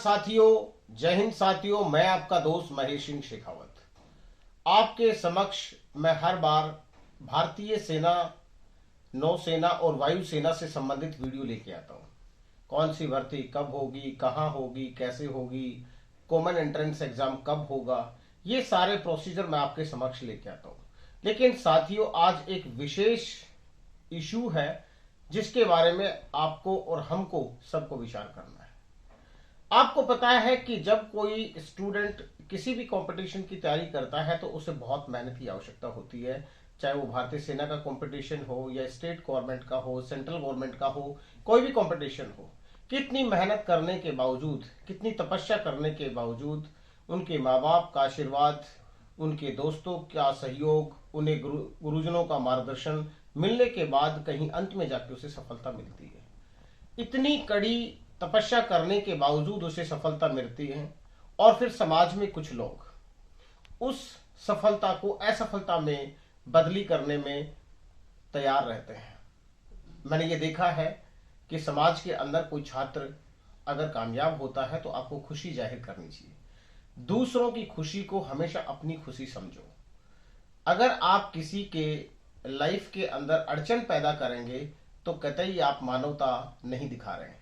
साथियों, जय हिंद साथियों। मैं आपका दोस्त महेश सिंह शेखावत आपके समक्ष मैं हर बार भारतीय सेना, नौसेना और वायुसेना से संबंधित वीडियो लेके आता हूँ। कौन सी भर्ती कब होगी, कहाँ होगी, कैसे होगी, कॉमन एंट्रेंस एग्जाम कब होगा, ये सारे प्रोसीजर मैं आपके समक्ष लेके आता हूँ। लेकिन साथियों, आज एक विशेष इशू है जिसके बारे में आपको और हमको सबको विचार करना है। आपको पता है कि जब कोई स्टूडेंट किसी भी कंपटीशन की तैयारी करता है तो उसे बहुत मेहनत की आवश्यकता होती है। चाहे वो भारतीय सेना का कंपटीशन हो या स्टेट गवर्नमेंट का हो, सेंट्रल गवर्नमेंट का हो, कोई भी कंपटीशन हो, कितनी मेहनत करने के बावजूद, कितनी तपस्या करने के बावजूद, उनके माँ बाप का आशीर्वाद, उनके दोस्तों का सहयोग, उन्हें गुरुजनों का मार्गदर्शन मिलने के बाद कहीं अंत में जाके उसे सफलता मिलती है। इतनी कड़ी तपस्या करने के बावजूद उसे सफलता मिलती है और फिर समाज में कुछ लोग उस सफलता को असफलता में बदली करने में तैयार रहते हैं। मैंने ये देखा है कि समाज के अंदर कोई छात्र अगर कामयाब होता है तो आपको खुशी जाहिर करनी चाहिए। दूसरों की खुशी को हमेशा अपनी खुशी समझो। अगर आप किसी के लाइफ के अंदर अड़चन पैदा करेंगे तो कतई आप मानवता नहीं दिखा रहे हैं।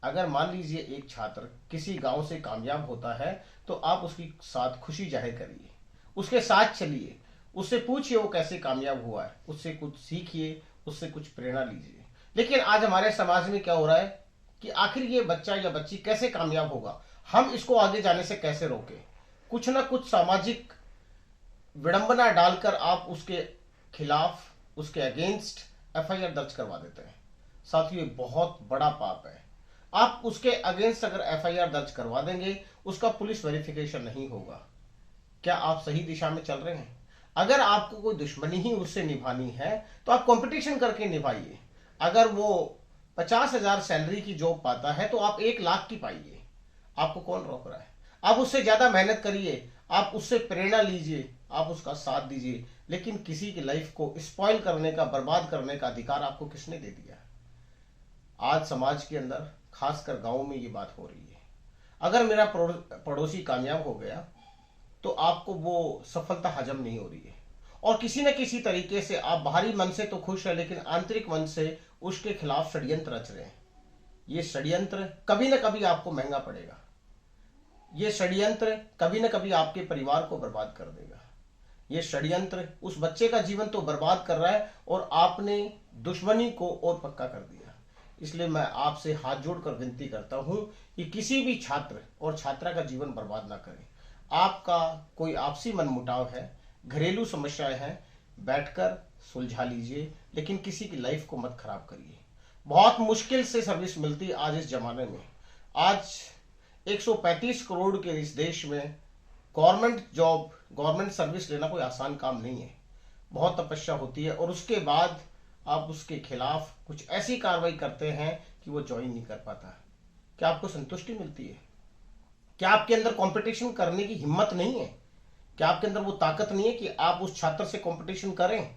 अगर मान लीजिए एक छात्र किसी गांव से कामयाब होता है तो आप उसके साथ खुशी जाहिर करिए, उसके साथ चलिए, उससे पूछिए वो कैसे कामयाब हुआ है, उससे कुछ सीखिए, उससे कुछ प्रेरणा लीजिए। लेकिन आज हमारे समाज में क्या हो रहा है कि आखिर ये बच्चा या बच्ची कैसे कामयाब होगा, हम इसको आगे जाने से कैसे रोकें। कुछ ना कुछ सामाजिक विडंबना डालकर आप उसके खिलाफ, उसके अगेंस्ट एफआईआर दर्ज करवा देते हैं। साथियों, ये बहुत बड़ा पाप है। आप उसके अगेंस्ट अगर एफआईआर दर्ज करवा देंगे, उसका पुलिस वेरिफिकेशन नहीं होगा। क्या आप सही दिशा में चल रहे हैं? अगर आपको कोई दुश्मनी ही उससे निभानी है तो आप कंपटीशन करके निभाइए। अगर वो 50,000 सैलरी की जॉब पाता है तो आप 1 लाख की पाइए। आपको कौन रोक रहा है? आप उससे ज्यादा मेहनत करिए, आप उससे प्रेरणा लीजिए, आप उसका साथ दीजिए। लेकिन किसी की लाइफ को स्पॉइल करने का, बर्बाद करने का अधिकार आपको किसने दे दिया? आज समाज के अंदर, खासकर गांव में ये बात हो रही है। अगर मेरा पड़ोसी कामयाब हो गया तो आपको वो सफलता हजम नहीं हो रही है और किसी न किसी तरीके से आप बाहरी मन से तो खुश है लेकिन आंतरिक मन से उसके खिलाफ षड्यंत्र रच रहे हैं। ये षड्यंत्र कभी न कभी आपको महंगा पड़ेगा। ये षड्यंत्र कभी न कभी आपके परिवार को बर्बाद कर देगा। ये षड्यंत्र उस बच्चे का जीवन तो बर्बाद कर रहा है और आपने दुश्मनी को और पक्का कर दिया। इसलिए मैं आपसे हाथ जोड़कर विनती करता हूं कि किसी भी छात्र और छात्रा का जीवन बर्बाद ना करें। आपका कोई आपसी मनमुटाव है, घरेलू समस्याएं हैं, बैठकर सुलझा लीजिए, लेकिन किसी की लाइफ को मत खराब करिए। बहुत मुश्किल से सर्विस मिलती है आज इस जमाने में। आज 135 करोड़ के इस देश में गवर्नमेंट जॉब, गवर्नमेंट सर्विस लेना कोई आसान काम नहीं है। बहुत तपस्या होती है और उसके बाद आप उसके खिलाफ कुछ ऐसी कार्रवाई करते हैं कि वो ज्वाइन नहीं कर पाता। क्या आपको संतुष्टि मिलती है? क्या आपके अंदर कंपटीशन करने की हिम्मत नहीं है? क्या आपके अंदर वो ताकत नहीं है कि आप उस छात्र से कंपटीशन करें?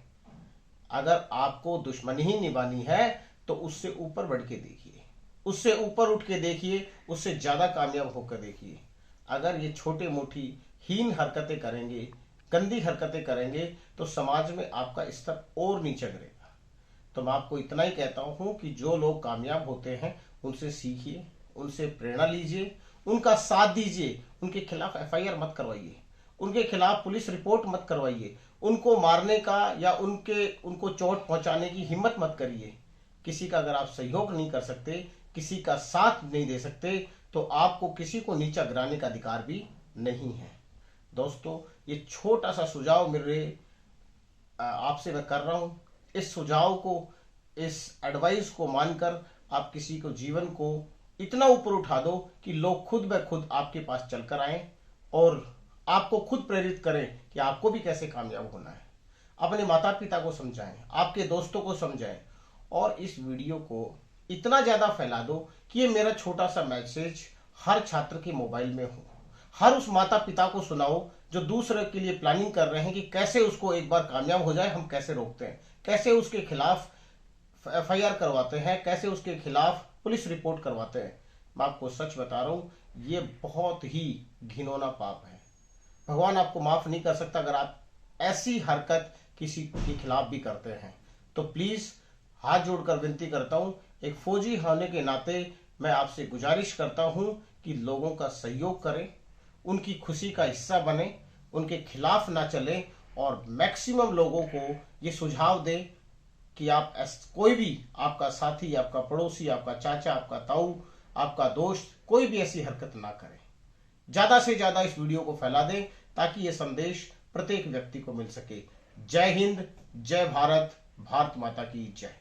अगर आपको दुश्मनी ही निभानी है तो उससे ऊपर बढ़ के देखिए, उससे ऊपर उठ के देखिए, उससे ज्यादा कामयाब होकर देखिए। अगर ये छोटे मोटी हीन हरकतें करेंगे, गंदी हरकतें करेंगे तो समाज में आपका स्तर और नीचे गिरेगा। तो मैं आपको इतना ही कहता हूं कि जो लोग कामयाब होते हैं उनसे सीखिए, उनसे प्रेरणा लीजिए, उनका साथ दीजिए। उनके खिलाफ एफआईआर मत करवाइए, उनके खिलाफ पुलिस रिपोर्ट मत करवाइए, उनको मारने का या उनको चोट पहुंचाने की हिम्मत मत करिए। किसी का अगर आप सहयोग नहीं कर सकते, किसी का साथ नहीं दे सकते, तो आपको किसी को नीचा गिराने का अधिकार भी नहीं है। दोस्तों, ये छोटा सा सुझाव मेरे आपसे मैं कर रहा हूं। इस सुझाव को, इस एडवाइस को मानकर आप किसी को, जीवन को इतना ऊपर उठा दो कि लोग खुद ब खुद आपके पास चलकर आए और आपको खुद प्रेरित करें कि आपको भी कैसे कामयाब होना है। अपने माता पिता को समझाएं, आपके दोस्तों को समझाएं और इस वीडियो को इतना ज्यादा फैला दो कि ये मेरा छोटा सा मैसेज हर छात्र के मोबाइल में हो। हर उस माता पिता को सुनाओ जो दूसरे के लिए प्लानिंग कर रहे हैं कि कैसे उसको एक बार कामयाब हो जाए, हम कैसे रोकते हैं, कैसे उसके खिलाफ एफआईआर करवाते हैं, कैसे उसके खिलाफ पुलिस रिपोर्ट करवाते हैं। मैं आपको सच बता रहा हूँ, ये बहुत ही घिनौना पाप है। भगवान आपको माफ नहीं कर सकता अगर आप ऐसी हरकत किसी के खिलाफ भी करते हैं। तो प्लीज हाथ जोड़कर विनती करता हूं, एक फौजी होने के नाते मैं आपसे गुजारिश करता हूं कि लोगों का सहयोग करें, उनकी खुशी का हिस्सा बने, उनके खिलाफ ना चले और मैक्सिमम लोगों को ये सुझाव दें कि आप कोई भी आपका साथी, आपका पड़ोसी, आपका चाचा, आपका ताऊ, आपका दोस्त कोई भी ऐसी हरकत ना करे। ज्यादा से ज्यादा इस वीडियो को फैला दें ताकि ये संदेश प्रत्येक व्यक्ति को मिल सके। जय हिंद, जय भारत, भारत माता की जय।